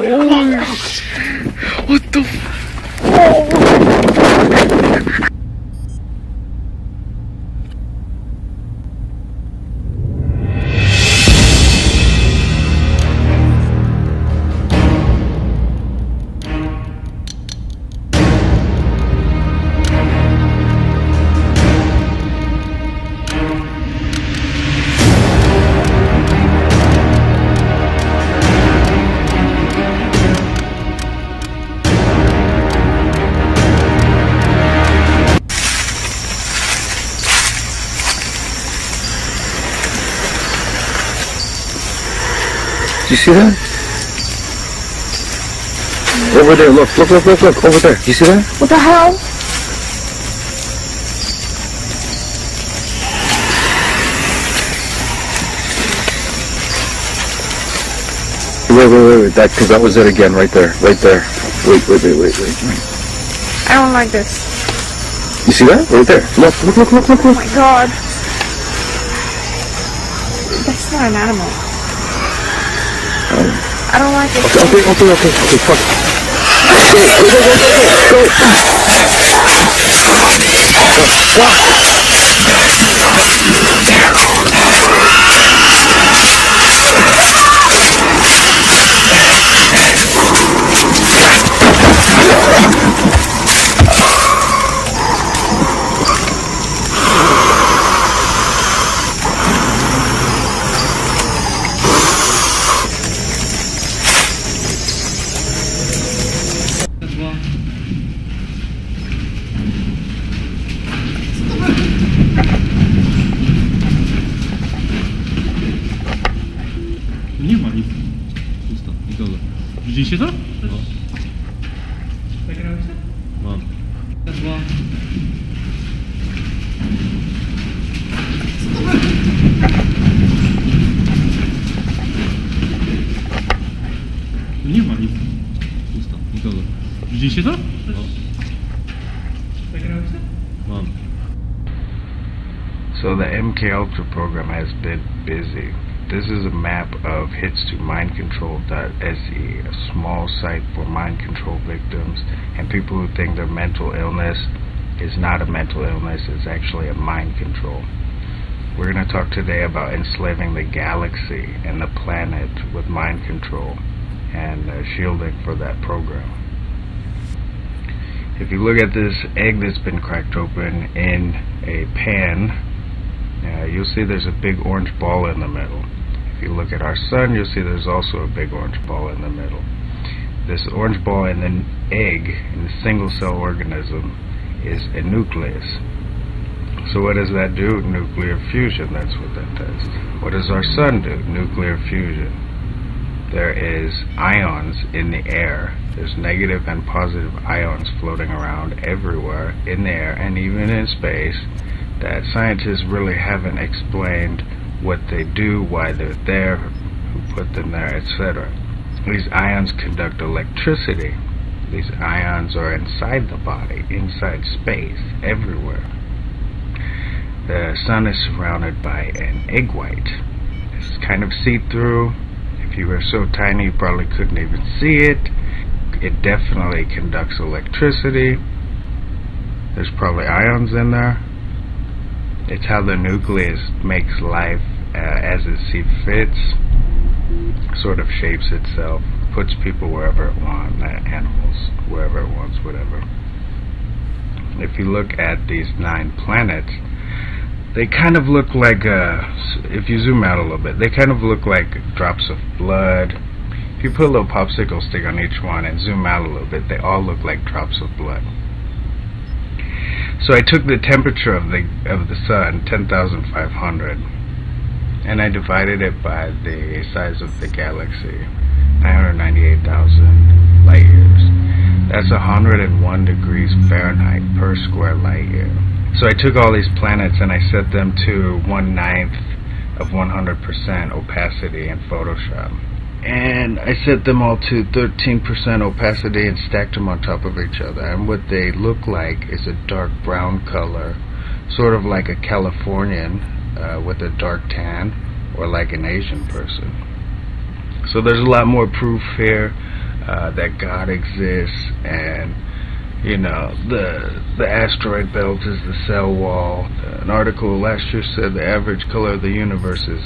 Oh, what the Do you see that? Over there, look, over there. Do you see that? What the hell? Wait, because that was it again, right there. Wait. I don't like this. You see that? Right there. Look. Oh my god. That's not an animal. I don't like it. Okay, fuck. Nie ma nic. Pusto. I dole. Widzieliście to? No. Nagrałeś to? Mam. Nie ma nic. Pusto. I dole. Widzieliście to? No. Nagrałeś to? Mam. So the MK Ultra program has been busy. This is a map of hits2mindcontrol.se, a small site for mind control victims and people who think their mental illness is not a mental illness, it's actually a mind control. We're going to talk today about enslaving the galaxy and the planet with mind control and shielding for that program. If you look at this egg that's been cracked open in a pan, you'll see there's a big orange ball in the middle. If you look at our sun, you'll see there's also a big orange ball in the middle. This orange ball in the egg, in the single cell organism, is a nucleus. So what does that do? Nuclear fusion, that's what that does. What does our sun do? Nuclear fusion. There is ions in the air. There's negative and positive ions floating around everywhere in the air and even in space that scientists really haven't explained what they do, why they're there, who put them there, etc. These ions conduct electricity. These ions are inside the body, inside space, everywhere. The sun is surrounded by an egg white. It's kind of see-through. If you were so tiny you probably couldn't even see it. It definitely conducts electricity. There's probably ions in there. It's how the nucleus makes life as it sees fits, sort of shapes itself, puts people wherever it wants, animals wherever it wants, whatever. If you look at these 9 planets, they kind of look like, if you zoom out a little bit, they kind of look like drops of blood. If you put a little popsicle stick on each one and zoom out a little bit, they all look like drops of blood. So I took the temperature of the sun, 10,500, and I divided it by the size of the galaxy, 998,000 light years. That's 101 degrees Fahrenheit per square light year. So I took all these planets and I set them to 1/9 of 100% opacity in Photoshop. And I set them all to 13% opacity and stacked them on top of each other. And what they look like is a dark brown color, sort of like a Californian with a dark tan, or like an Asian person. So there's a lot more proof here that God exists, and you know, the asteroid belt is the cell wall. An article last year said the average color of the universe is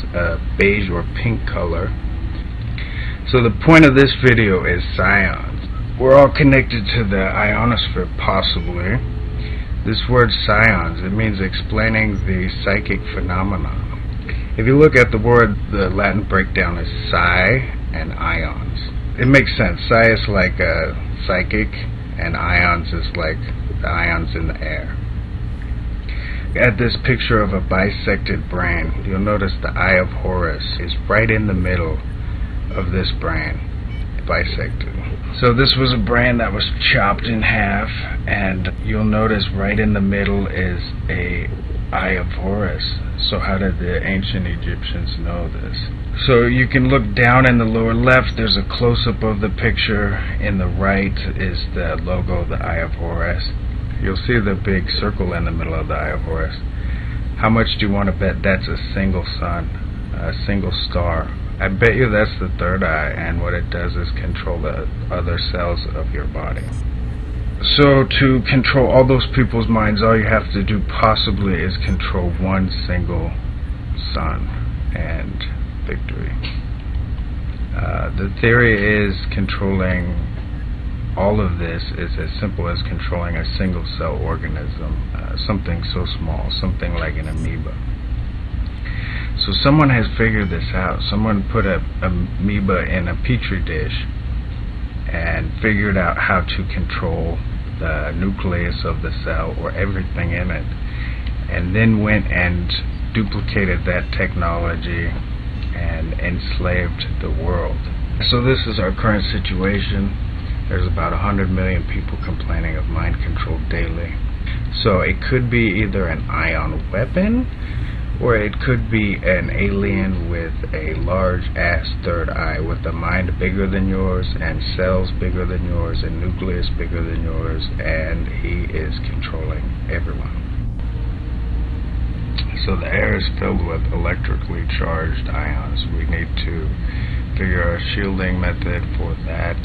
beige or pink color. So the point of this video is scions. We're all connected to the ionosphere, possibly. This word scions, it means explaining the psychic phenomenon. If you look at the word, the Latin breakdown is psi and ions. It makes sense. Psi is like a psychic, and ions is like the ions in the air. At this picture of a bisected brain, you'll notice the eye of Horus is right in the middle of this brain, bisected. So this was a brain that was chopped in half, and you'll notice right in the middle is a eye of Horus. So how did the ancient Egyptians know this? So you can look down in the lower left, there's a close-up of the picture. In the right is the logo, the Eye of Horus. You'll see the big circle in the middle of the Eye of Horus. How much do you want to bet that's a single sun, a single star? I bet you that's the third eye, and what it does is control the other cells of your body. So to control all those people's minds, all you have to do possibly is control one single sun, and victory. The theory is controlling all of this is as simple as controlling a single cell organism, something so small, something like an amoeba. So someone has figured this out. Someone put an amoeba in a petri dish and figured out how to control the nucleus of the cell, or everything in it, and then went and duplicated that technology and enslaved the world. So this is our current situation. There's about 100 million people complaining of mind control daily. So it could be either an ion weapon, or it could be an alien with a large ass third eye, with a mind bigger than yours, and cells bigger than yours, and nucleus bigger than yours, and he is controlling everyone. So the air is filled with electrically charged ions. We need to figure a shielding method for that.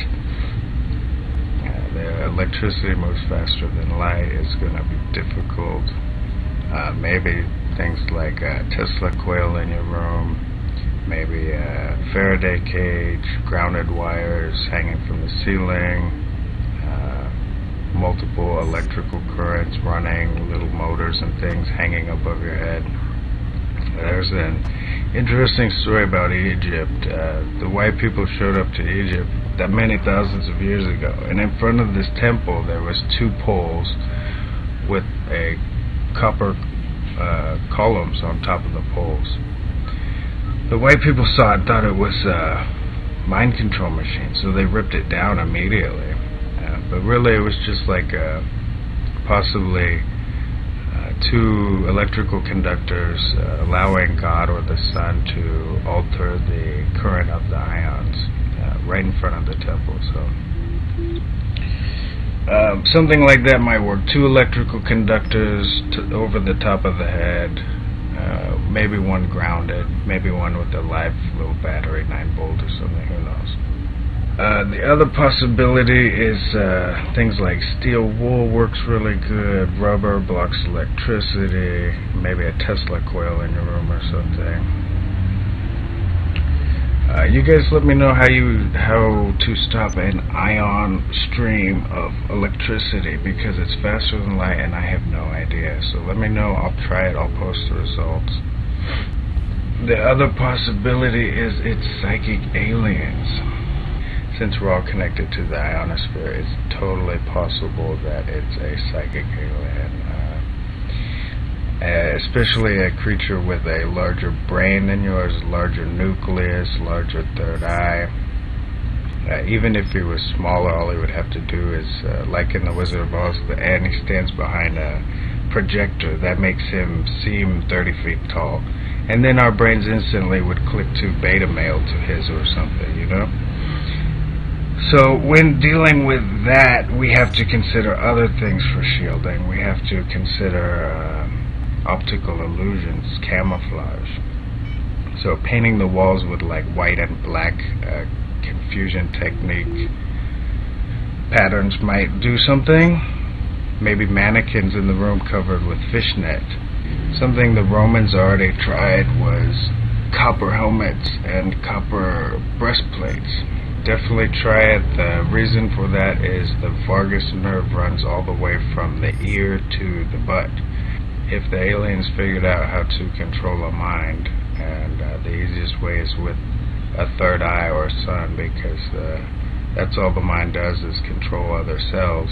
The electricity moves faster than light. It's going to be difficult. Maybe things like a Tesla coil in your room, maybe a Faraday cage, grounded wires hanging from the ceiling, multiple electrical currents running, little motors and things hanging above your head. There's an interesting story about Egypt. The white people showed up to Egypt that many thousands of years ago, and in front of this temple there was two poles with a copper columns on top of the poles. The white people saw it and thought it was a mind control machine, so they ripped it down immediately. But really it was just like possibly two electrical conductors allowing God or the sun to alter the current of the ions right in front of the temple. So something like that might work. Two electrical conductors over the top of the head, maybe one grounded, maybe one with a live little battery, 9-volt or something, who knows. The other possibility is things like steel wool works really good, rubber blocks electricity, maybe a Tesla coil in your room or something. You guys let me know how to stop an ion stream of electricity, because it's faster than light and I have no idea. So let me know, I'll try it, I'll post the results. The other possibility is it's psychic aliens. Since we're all connected to the ionosphere, it's totally possible that it's a psychic alien. Especially a creature with a larger brain than yours, larger nucleus, larger third eye. Even if he was smaller, all he would have to do is, like in The Wizard of Oz, and he stands behind a projector that makes him seem 30 feet tall. And then our brains instantly would click to beta male to his or something, you know? So when dealing with that, we have to consider other things for shielding. We have to consider optical illusions, camouflage. So painting the walls with like white and black confusion technique patterns might do something. Maybe mannequins in the room covered with fishnet. Something the Romans already tried was copper helmets and copper breastplates. Definitely try it. The reason for that is the vagus nerve runs all the way from the ear to the butt. If the aliens figured out how to control a mind, and the easiest way is with a third eye or a sun, because that's all the mind does is control other cells.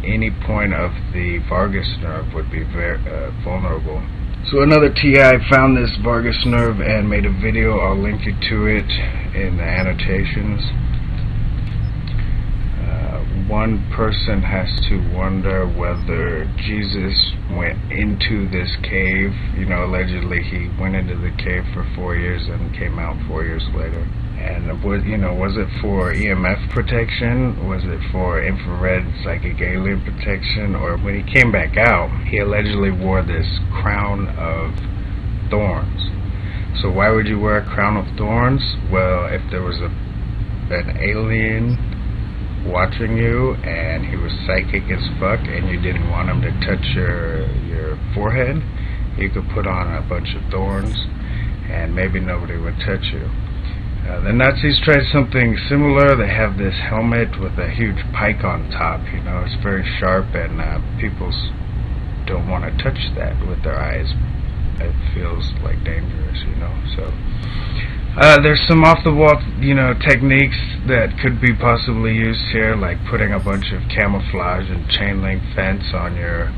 Any point of the vagus nerve would be very vulnerable. So another TI found this vagus nerve and made a video. I'll link you to it in the annotations. One person has to wonder whether Jesus went into this cave. You know, allegedly he went into the cave for 4 years and came out 4 years later. And was it for EMF protection? Was it for infrared psychic alien protection? Or when he came back out, he allegedly wore this crown of thorns. So why would you wear a crown of thorns? Well, if there was an alien watching you and he was psychic as fuck and you didn't want him to touch your forehead, you could put on a bunch of thorns and maybe nobody would touch you. The Nazis tried something similar. They have this helmet with a huge pike on top. You know, it's very sharp, and people don't want to touch that with their eyes. It feels like dangerous, you know. So there's some off-the-wall, techniques that could be possibly used here, like putting a bunch of camouflage and chain link fence on your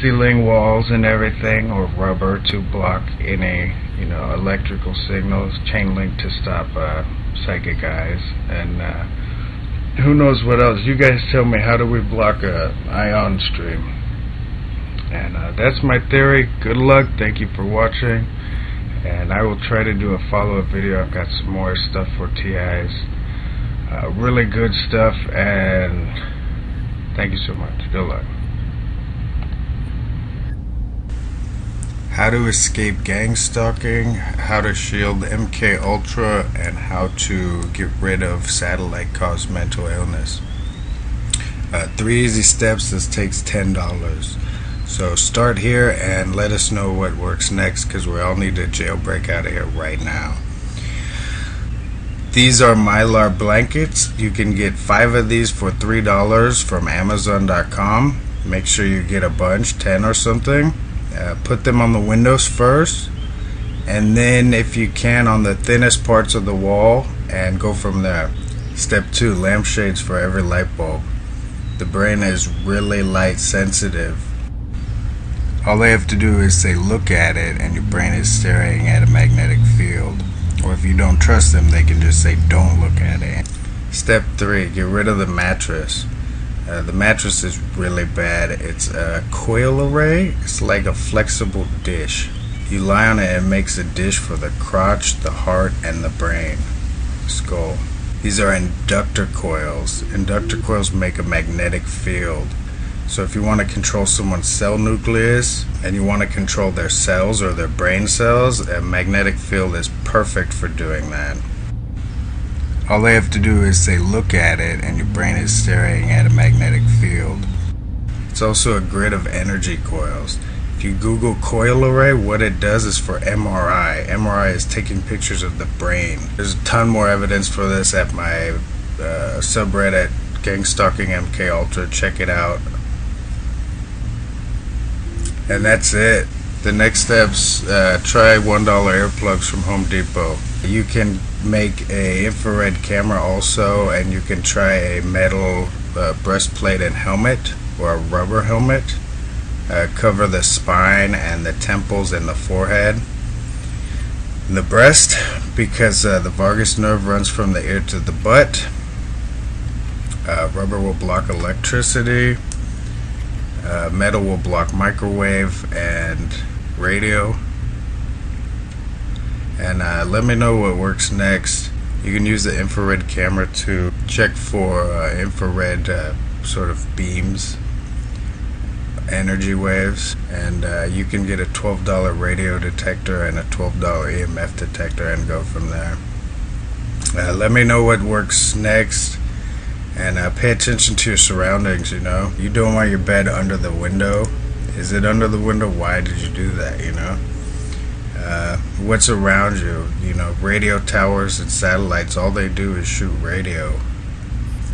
ceiling walls and everything, or rubber to block any electrical signals, chain link to stop psychic eyes, and who knows what else. You guys tell me, how do we block a ion stream? And that's my theory. Good luck. Thank you for watching, and I will try to do a follow-up video. I've got some more stuff for TIs, really good stuff, and thank you so much. Good luck. How to escape gang stalking, how to shield MK Ultra, and how to get rid of satellite caused mental illness. 3 easy steps. This takes $10. So start here and let us know what works next, because we all need to jailbreak out of here right now. These are mylar blankets. You can get 5 of these for $3 from Amazon.com. Make sure you get a bunch, 10 or something. Put them on the windows first, and then if you can on the thinnest parts of the wall, and go from there. Step 2, lampshades for every light bulb. The brain is really light sensitive. All they have to do is say look at it, and your brain is staring at a magnetic field. Or if you don't trust them, they can just say don't look at it. Step 3, get rid of the mattress. The mattress is really bad. It's a coil array. It's like a flexible dish. You lie on it and it makes a dish for the crotch, the heart, and the brain, skull. These are inductor coils. Inductor coils make a magnetic field. So if you want to control someone's cell nucleus and you want to control their cells or their brain cells, a magnetic field is perfect for doing that. All they have to do is say look at it, and your brain is staring at a magnetic field. It's also a grid of energy coils. If you Google coil array, what it does is for MRI. MRI is taking pictures of the brain. There's a ton more evidence for this at my subreddit, Gangstalking MK Ultra. Check it out. And that's it. The next steps, try $1 earplugs from Home Depot. You can make a infrared camera also, and you can try a metal breastplate and helmet, or a rubber helmet. Cover the spine and the temples and the forehead. The breast, because the vagus nerve runs from the ear to the butt. Rubber will block electricity. Metal will block microwave and radio. And let me know what works next. You can use the infrared camera to check for infrared sort of beams, energy waves, and you can get a $12 radio detector and a $12 EMF detector and go from there. Let me know what works next. And pay attention to your surroundings, you know. You don't want your bed under the window. Is it under the window? Why did you do that, you know? What's around you? You know, radio towers and satellites, all they do is shoot radio.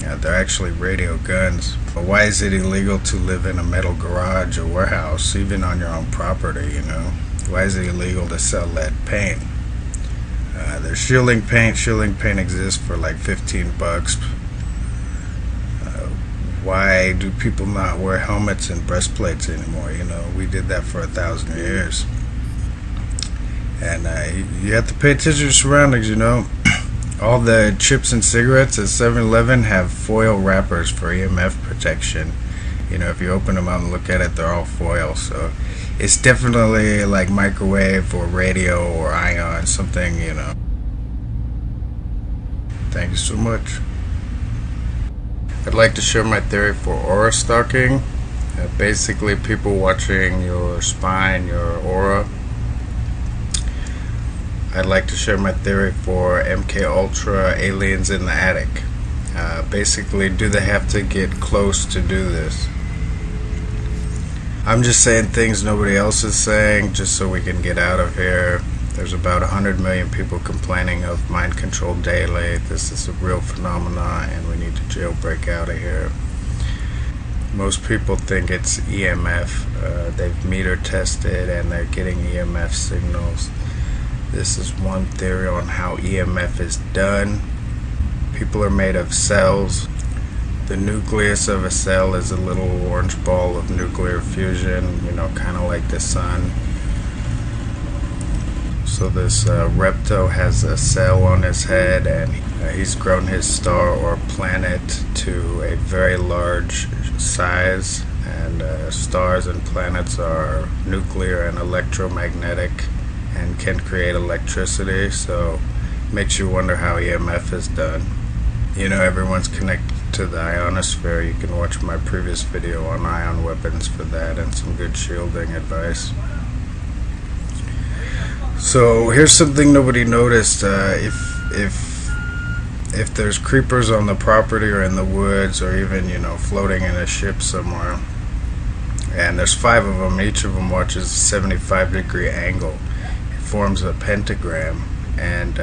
Yeah, they're actually radio guns. But why is it illegal to live in a metal garage or warehouse, even on your own property, you know? Why is it illegal to sell lead paint? There's shielding paint. Shielding paint exists for like $15. Why do people not wear helmets and breastplates anymore? You know, we did that for 1,000 years. And you have to pay attention to your surroundings, you know. All the chips and cigarettes at 7-Eleven have foil wrappers for EMF protection. You know, if you open them up and look at it, they're all foil. So it's definitely like microwave or radio or ion, something, you know. Thank you so much. I'd like to share my theory for aura stalking. Basically, people watching your spine, your aura. I'd like to share my theory for MK Ultra aliens in the attic. Basically, do they have to get close to do this? I'm just saying things nobody else is saying, just so we can get out of here. There's about 100 million people complaining of mind control daily. This is a real phenomenon, and we need to jailbreak out of here. Most people think it's EMF. They've meter tested and they're getting EMF signals. This is one theory on how EMF is done. People are made of cells. The nucleus of a cell is a little orange ball of nuclear fusion, you know, kind of like the sun. So this reptile has a cell on his head, and he's grown his star or planet to a very large size. And stars and planets are nuclear and electromagnetic and can create electricity. So it makes you wonder how EMF is done. You know, everyone's connected to the ionosphere. You can watch my previous video on ion weapons for that and some good shielding advice. So here's something nobody noticed. If there's creepers on the property or in the woods, or even, you know, floating in a ship somewhere, and there's 5 of them, each of them watches a 75-degree angle, it forms a pentagram, and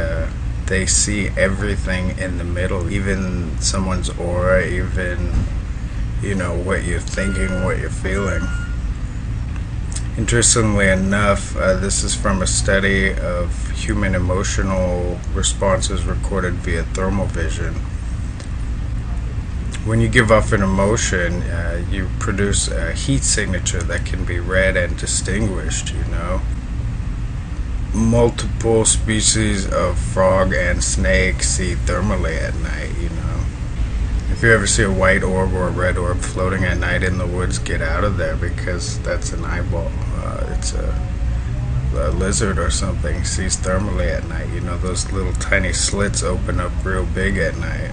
they see everything in the middle, even someone's aura, even, you know, what you're thinking, what you're feeling. Interestingly enough, this is from a study of human emotional responses recorded via thermal vision. When you give off an emotion, you produce a heat signature that can be read and distinguished, you know. Multiple species of frog and snake see thermally at night, you know. If you ever see a white orb or a red orb floating at night in the woods, get out of there, because that's an eyeball. It's a lizard or something sees thermally at night. You know, those little tiny slits open up real big at night.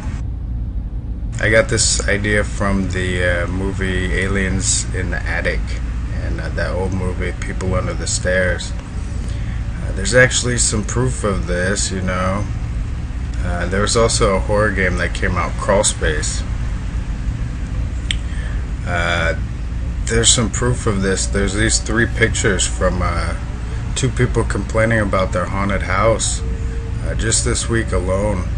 I got this idea from the movie Aliens in the Attic, and that old movie, People Under the Stairs. There's actually some proof of this, you know. There was also a horror game that came out, Crawl Space. There's some proof of this. There's these 3 pictures from 2 people complaining about their haunted house just this week alone.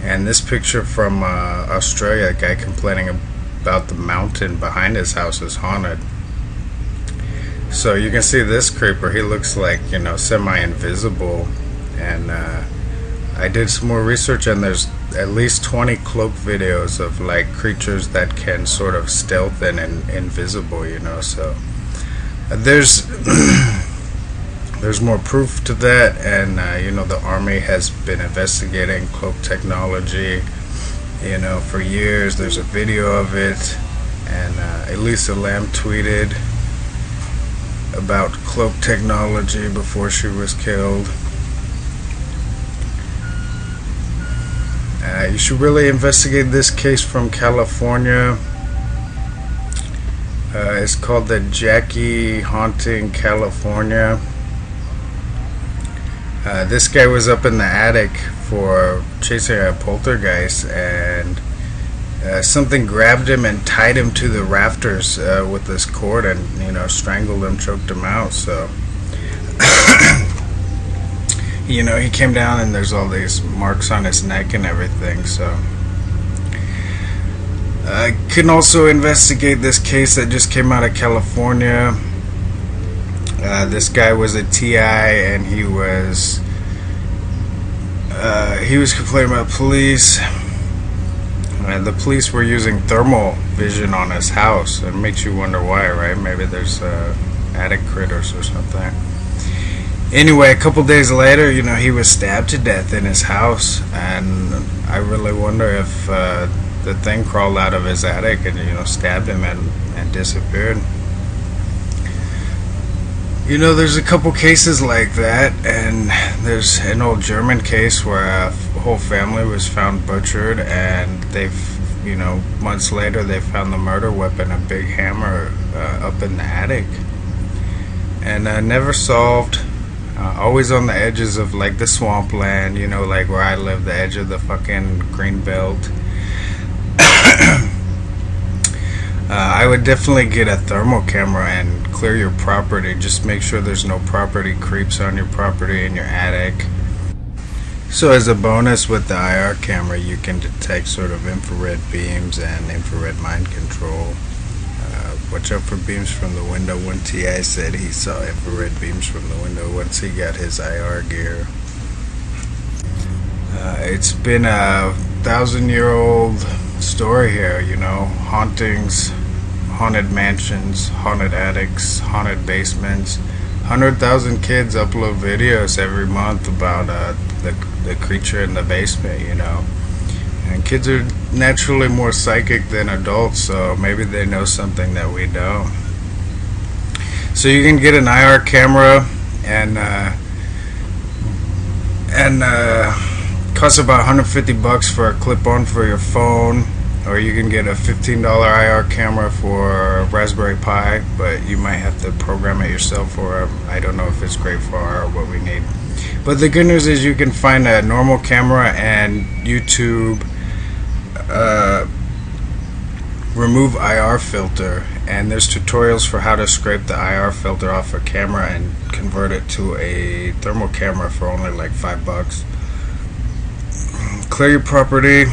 And this picture from Australia, a guy complaining about the mountain behind his house is haunted. So you can see this creeper, he looks like, you know, semi-invisible. And I did some more research, and there's at least 20 cloak videos of like creatures that can sort of stealth and invisible, you know. So there's more proof to that, and you know, the army has been investigating cloak technology, you know, for years. There's a video of it, and Elisa Lam tweeted about cloak technology before she was killed. You should really investigate this case from California. It's called the Jackie Haunting California. This guy was up in the attic for chasing a poltergeist, and something grabbed him and tied him to the rafters with this cord, and strangled him, choked him out. So he came down and there's all these marks on his neck and everything. So I can also investigate this case that just came out of California. This guy was a TI, and he was complaining about police. And the police were using thermal vision on his house. It makes you wonder why, right? Maybe there's attic critters or something. Anyway, a couple days later, he was stabbed to death in his house, and I really wonder if the thing crawled out of his attic and stabbed him and disappeared. There's a couple cases like that, and there's an old German case where a whole family was found butchered, and months later they found the murder weapon, a big hammer, up in the attic, and never solved. Always on the edges of like the swampland, like where I live, the edge of the fucking green belt. I would definitely get a thermal camera and clear your property. Just make sure there's no property creeps on your property in your attic. So as a bonus with the IR camera, you can detect sort of infrared beams and infrared mind control. Watch out for beams from the window. One TI said he saw infrared beams from the window once he got his IR gear. It's been a 1,000-year-old story here, hauntings, haunted mansions, haunted attics, haunted basements. 100,000 kids upload videos every month about the creature in the basement, and kids are naturally more psychic than adults, so maybe they know something that we don't. So you can get an IR camera, and costs about $150 for a clip-on for your phone, or you can get a $15 IR camera for a Raspberry Pi, but you might have to program it yourself, or I don't know if it's great for our what we need. But the good news is you can find a normal camera and YouTube remove IR filter, and there's tutorials for how to scrape the IR filter off a camera and convert it to a thermal camera for only like $5. Clear your property.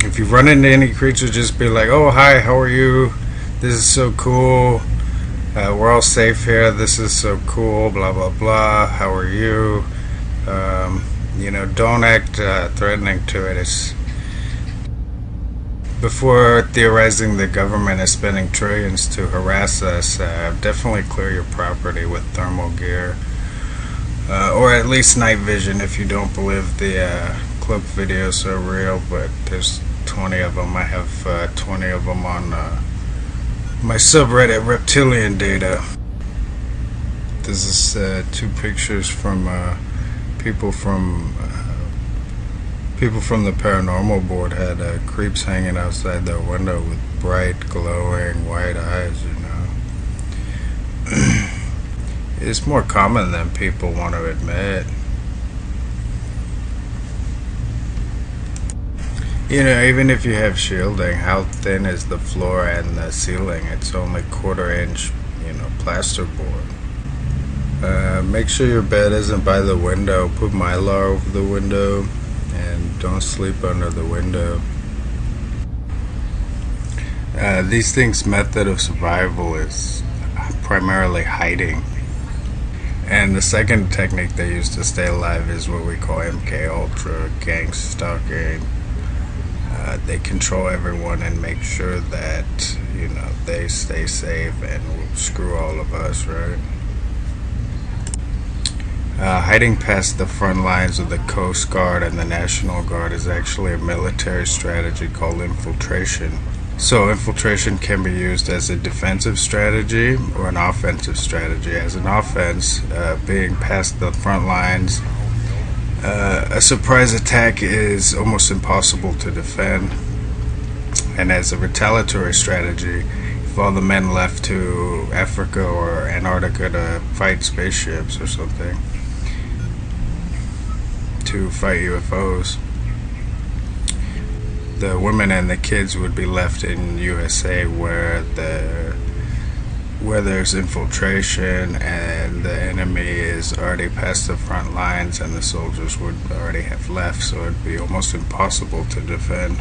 If you run into any creatures, just be like, oh hi, how are you, this is so cool, we're all safe here, this is so cool, blah blah blah, how are you. Don't act threatening to it. It's before theorizing the government is spending trillions to harass us. Definitely clear your property with thermal gear, or at least night vision if you don't believe the clip videos are real, but there's 20 of them. I have 20 of them on my subreddit Reptilian Data. This is two pictures from people from the Paranormal board. Had creeps hanging outside their window with bright glowing white eyes. It's more common than people want to admit. Even if you have shielding, how thin is the floor and the ceiling? It's only 1/4 inch, plasterboard. Make sure your bed isn't by the window. Put mylar over the window, and don't sleep under the window. These things' method of survival is primarily hiding. And the second technique they use to stay alive is what we call MK Ultra, gang-stalking. They control everyone and make sure that, they stay safe and will screw all of us, right? Hiding past the front lines of the Coast Guard and the National Guard is actually a military strategy called infiltration. So infiltration can be used as a defensive strategy or an offensive strategy. As an offense, being past the front lines, a surprise attack is almost impossible to defend. And as a retaliatory strategy, if all the men left to Africa or Antarctica to fight spaceships or something, to fight UFOs. The women and the kids would be left in USA where there's infiltration and the enemy is already past the front lines and the soldiers would already have left, so it'd be almost impossible to defend.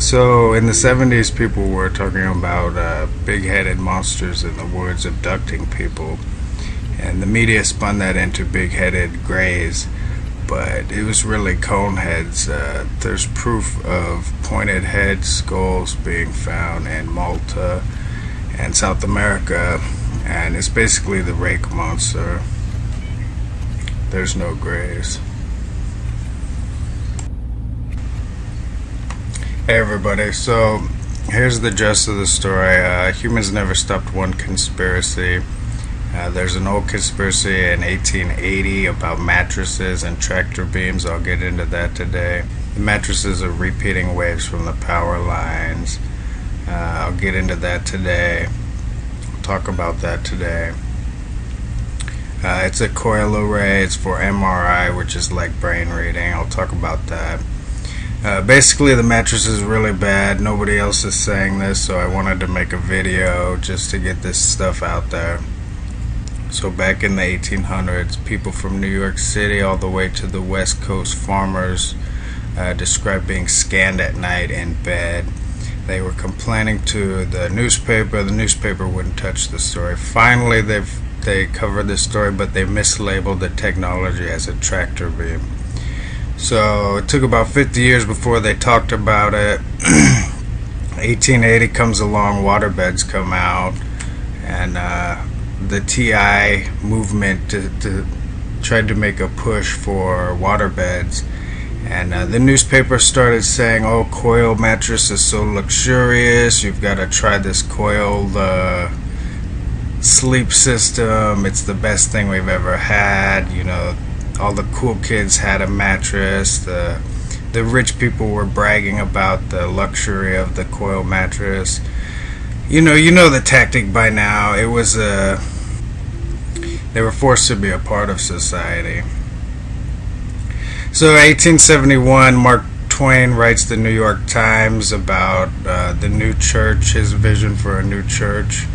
So in the 70s, people were talking about big-headed monsters in the woods abducting people, and the media spun that into big-headed greys, but it was really cone heads. There's proof of pointed head skulls being found in Malta and South America, and it's basically the rake monster. There's no greys. Hey everybody, so here's the gist of the story. Humans never stopped one conspiracy. There's an old conspiracy in 1880 about mattresses and tractor beams. I'll get into that today. The mattresses are repeating waves from the power lines. I'll get into that today. I'll talk about that today. It's a coil array. It's for MRI, which is like brain reading. I'll talk about that. Basically, the mattress is really bad. Nobody else is saying this, so I wanted to make a video just to get this stuff out there. So back in the 1800s, people from New York City all the way to the West Coast farmers described being scanned at night in bed. They were complaining to the newspaper. The newspaper wouldn't touch the story. Finally, they covered the story, but they mislabeled the technology as a tractor beam. So it took about 50 years before they talked about it. 1880 comes along, waterbeds come out, and the TI movement tried to make a push for waterbeds, and the newspaper started saying, oh, coil mattress is so luxurious, you've got to try this coiled sleep system, it's the best thing we've ever had. You know, all the cool kids had a mattress, the rich people were bragging about the luxury of the coil mattress. You know the tactic by now. It was they were forced to be a part of society. So 1871, Mark Twain writes the New York Times about the new church, his vision for a new church.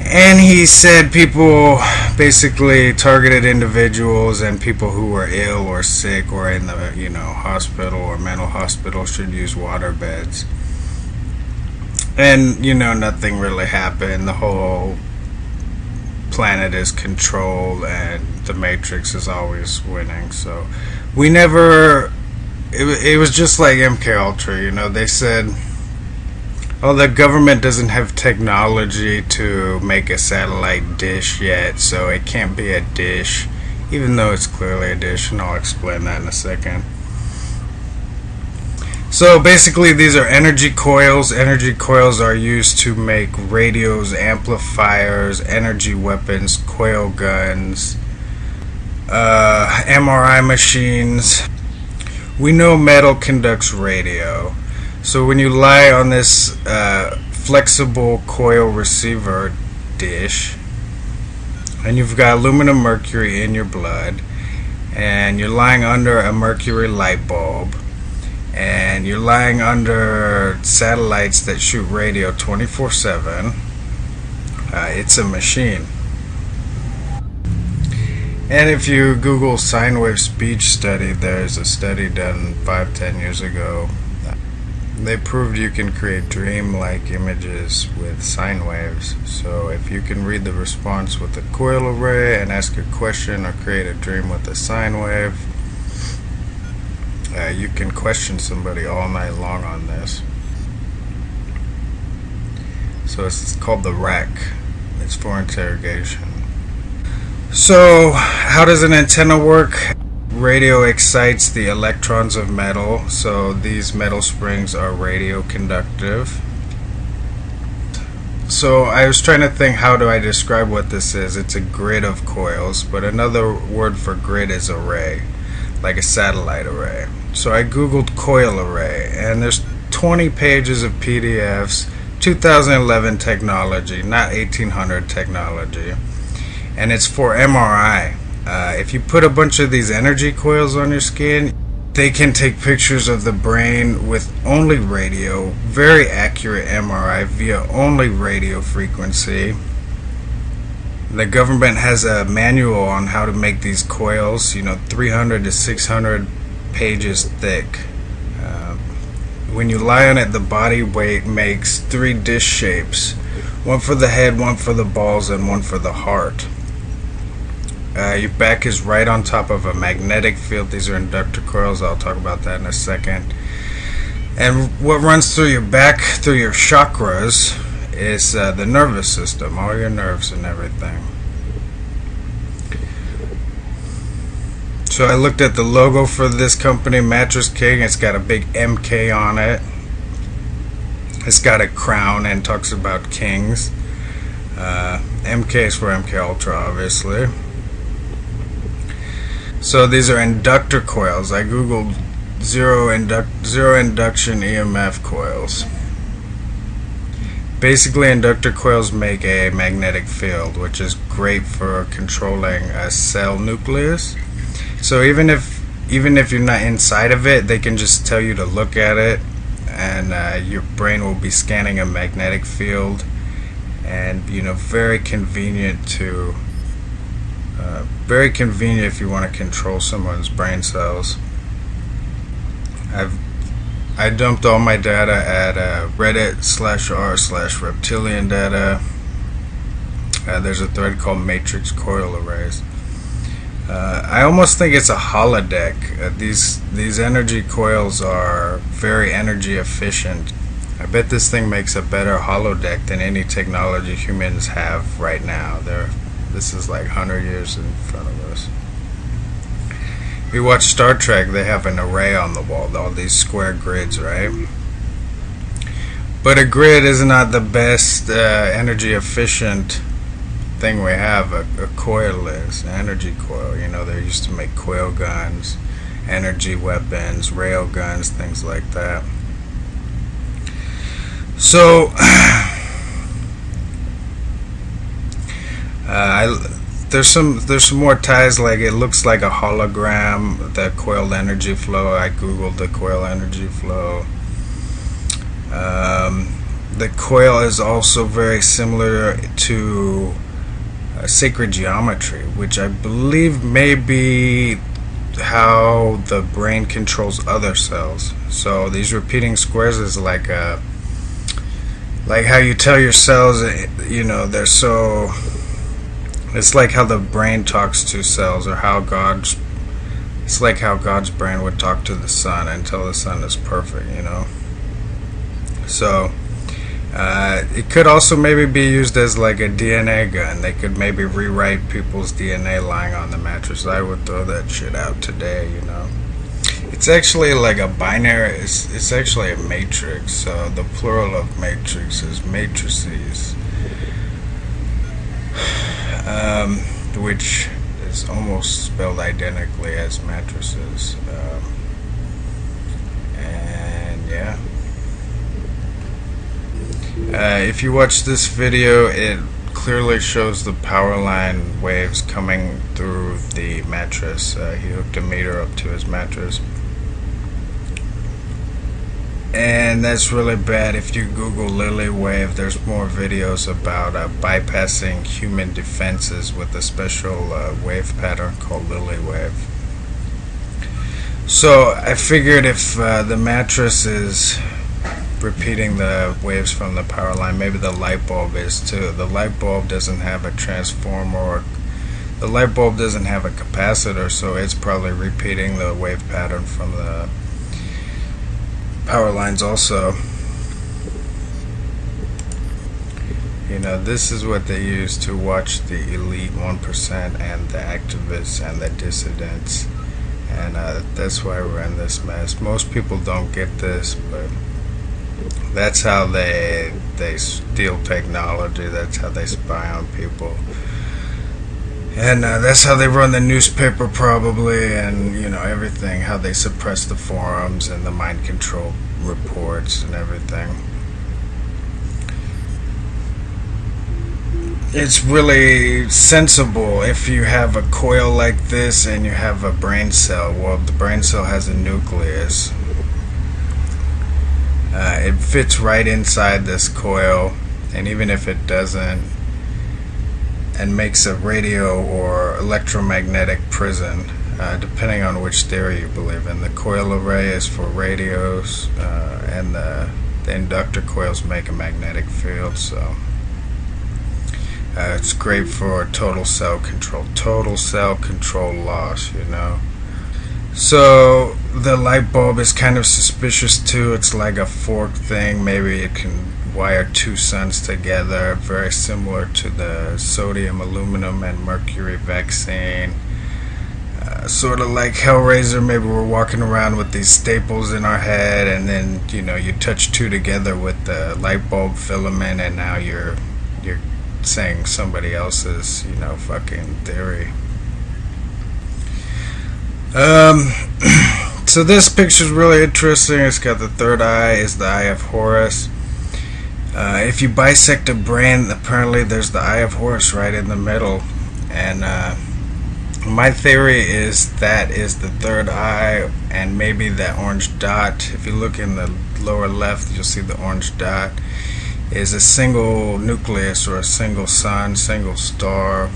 And he said people, basically targeted individuals and people who were ill or sick or in the hospital or mental hospital should use waterbeds. And nothing really happened. The whole planet is controlled and the Matrix is always winning. So we never, it was just like MK Ultra. They said, oh, the government doesn't have technology to make a satellite dish yet, so it can't be a dish, even though it's clearly a dish, and I'll explain that in a second. So basically these are energy coils. Energy coils are used to make radios, amplifiers, energy weapons, coil guns, MRI machines. We know metal conducts radio. So when you lie on this flexible coil receiver dish, and you've got aluminum mercury in your blood, and you're lying under a mercury light bulb, and you're lying under satellites that shoot radio 24/7, it's a machine. And if you Google sine wave speech study, there's a study done 5-10 years ago. They proved you can create dream-like images with sine waves. So if you can read the response with a coil array and ask a question or create a dream with a sine wave, you can question somebody all night long on this. So it's called the rack. It's for interrogation. So how does an antenna work? Radio excites the electrons of metal, so these metal springs are radio conductive. So I was trying to think, how do I describe what this is? It's a grid of coils, but another word for grid is array, like a satellite array. So I googled coil array, and there's 20 pages of PDFs, 2011 technology, not 1800 technology. and it's for MRI. If you put a bunch of these energy coils on your skin, they can take pictures of the brain with only radio, very accurate MRI via only radio frequency. The government has a manual on how to make these coils, 300 to 600 pages thick. When you lie on it, the body weight makes 3 dish shapes, one for the head, one for the balls, and one for the heart. Your back is right on top of a magnetic field. These are inductor coils. I'll talk about that in a second. And what runs through your back, through your chakras, is the nervous system, all your nerves and everything. So I looked at the logo for this company, Mattress King. It's got a big MK on it. It's got a crown and talks about kings. MK is for MK Ultra, obviously. So these are inductor coils. I googled zero induction EMF coils. Basically, inductor coils make a magnetic field, which is great for controlling a cell nucleus. So even if you're not inside of it, they can just tell you to look at it, and your brain will be scanning a magnetic field. And very convenient if you want to control someone's brain cells. I dumped all my data at Reddit/r/reptilian data. There's a thread called Matrix Coil Arrays. I almost think it's a holodeck. These energy coils are very energy efficient. I bet this thing makes a better holodeck than any technology humans have right now. This is like 100 years in front of us. If you watch Star Trek, they have an array on the wall, all these square grids, right? But a grid is not the best energy efficient thing we have. A coil is an energy coil. They used to make coil guns, energy weapons, rail guns, things like that. So there's some more ties. Like, it looks like a hologram, the coiled energy flow. I googled the coil energy flow. The coil is also very similar to sacred geometry, which I believe may be how the brain controls other cells. So these repeating squares is like how you tell your cells, they're so. It's like how the brain talks to cells, or it's like how God's brain would talk to the sun until the sun is perfect, So, it could also maybe be used as like a DNA gun. They could maybe rewrite people's DNA lying on the mattress. I would throw that shit out today, It's actually like a binary, it's actually a matrix. So the plural of matrix is matrices. Which is almost spelled identically as mattresses. And yeah. If you watch this video, it clearly shows the power line waves coming through the mattress. He hooked a meter up to his mattress. And that's really bad. If you Google Lily Wave, there's more videos about bypassing human defenses with a special wave pattern called Lily Wave. So I figured if the mattress is repeating the waves from the power line, maybe the light bulb is too. The light bulb doesn't have a transformer, or the light bulb doesn't have a capacitor, so it's probably repeating the wave pattern from the power lines also. This is what they use to watch the elite 1% and the activists and the dissidents, and that's why we're in this mess. Most people don't get this, but that's how they steal technology. That's how they spy on people. And that's how they run the newspaper, probably, and everything. How they suppress the forums and the mind control reports and everything. it's really sensible if you have a coil like this and you have a brain cell. Well, the brain cell has a nucleus. It fits right inside this coil, and even if it doesn't, and makes a radio or electromagnetic prison, depending on which theory you believe in. The coil array is for radios, and the inductor coils make a magnetic field, so it's great for total cell control loss, you know. So the light bulb is kind of suspicious too. It's like a forked thing. Maybe it can wire two suns together, very similar to the sodium, aluminum, and mercury vaccine. Sort of like Hellraiser. Maybe we're walking around with these staples in our head, and then, you know, you touch two together with the light bulb filament, and now you're saying somebody else's, you know, fucking theory. So this picture's really interesting. It's got the third eye is the eye of Horus. If you bisect a brain, apparently there's the eye of Horus right in the middle, and my theory is that is the third eye, and maybe that orange dot, if you look in the lower left, you'll see the orange dot, is a single nucleus or a single sun, single star.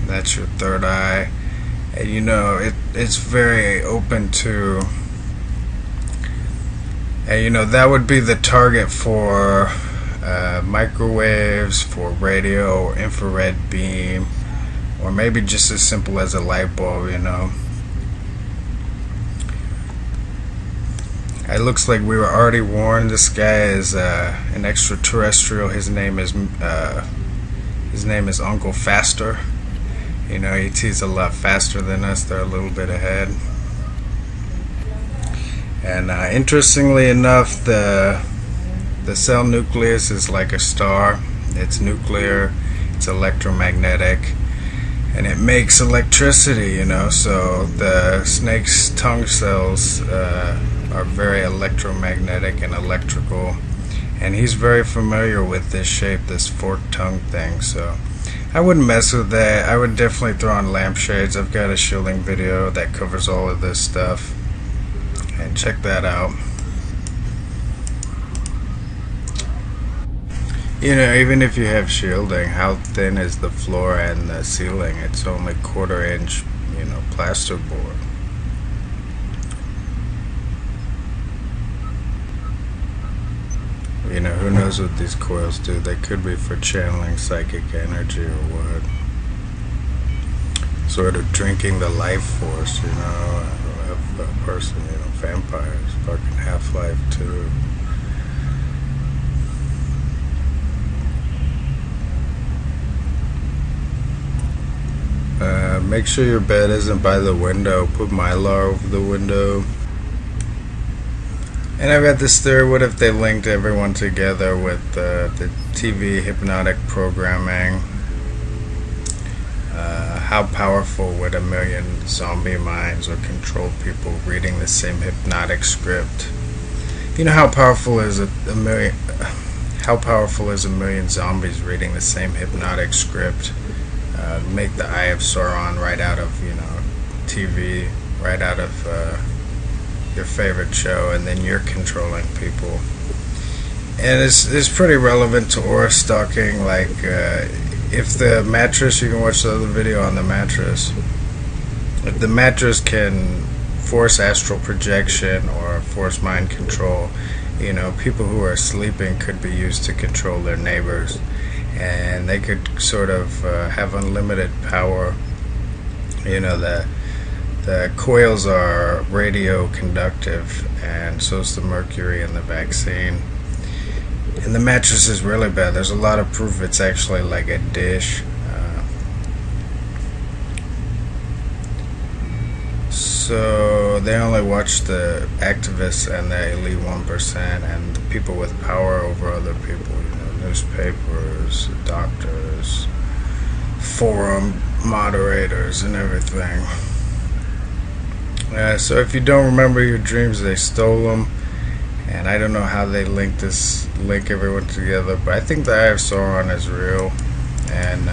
That's your third eye. And you know, it's very open to, and you know, that would be the target for microwaves, for radio or infrared beam, or maybe just as simple as a light bulb, you know. It looks like we were already warned. This guy is an extraterrestrial. His name is Uncle Faster. You know, ET's a lot faster than us. They're a little bit ahead. And interestingly enough, the cell nucleus is like a star. It's nuclear, it's electromagnetic, and it makes electricity, you know. So the snake's tongue cells are very electromagnetic and electrical, and he's very familiar with this shape, this forked tongue thing. So I wouldn't mess with that. I would definitely throw on lampshades. I've got a shielding video that covers all of this stuff, and check that out. You know, even if you have shielding, how thin is the floor and the ceiling? It's only 1/4 inch, you know, plasterboard. You know, who knows what these coils do? They could be for channeling psychic energy or what. Sort of drinking the life force, you know, of a person, you know, vampires, fucking Half-Life 2. Make sure your bed isn't by the window. Put mylar over the window. And I've got this theory, what if they linked everyone together with the TV hypnotic programming? How powerful would 1,000,000 zombie minds or controlled people reading the same hypnotic script? You know, how powerful is a million? How powerful is 1,000,000 zombies reading the same hypnotic script? Make the Eye of Sauron right out of, you know, TV, right out of your favorite show, and then you're controlling people. And it's pretty relevant to aura stalking. Like if the mattress, you can watch the other video on the mattress. If the mattress can force astral projection or force mind control, you know, people who are sleeping could be used to control their neighbors, and they could sort of have unlimited power. You know, the coils are radio conductive, and so is the mercury in the vaccine. And the mattress is really bad. There's a lot of proof it's actually like a dish. So they only watch the activists and the elite 1% and the people with power over other people. You know, newspapers, doctors, forum moderators, and everything. So if you don't remember your dreams, they stole them, and I don't know how they link everyone together, but I think the Eye of Sauron is real, and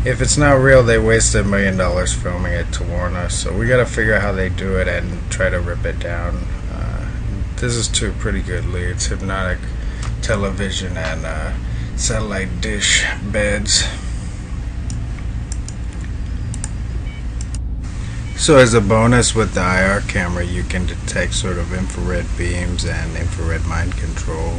if it's not real, they wasted $1 million filming it to warn us. So we gotta figure out how they do it and try to rip it down. This is two pretty good leads: hypnotic television and satellite dish beds. So as a bonus with the IR camera, you can detect sort of infrared beams and infrared mind control.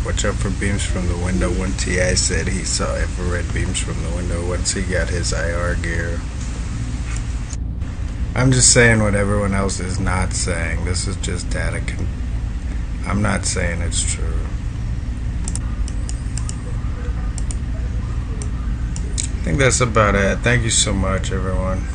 Watch out for beams from the window. One TI said he saw infrared beams from the window once he got his IR gear. I'm just saying what everyone else is not saying. This is just data. I'm not saying it's true. I think that's about it. Thank you so much, everyone.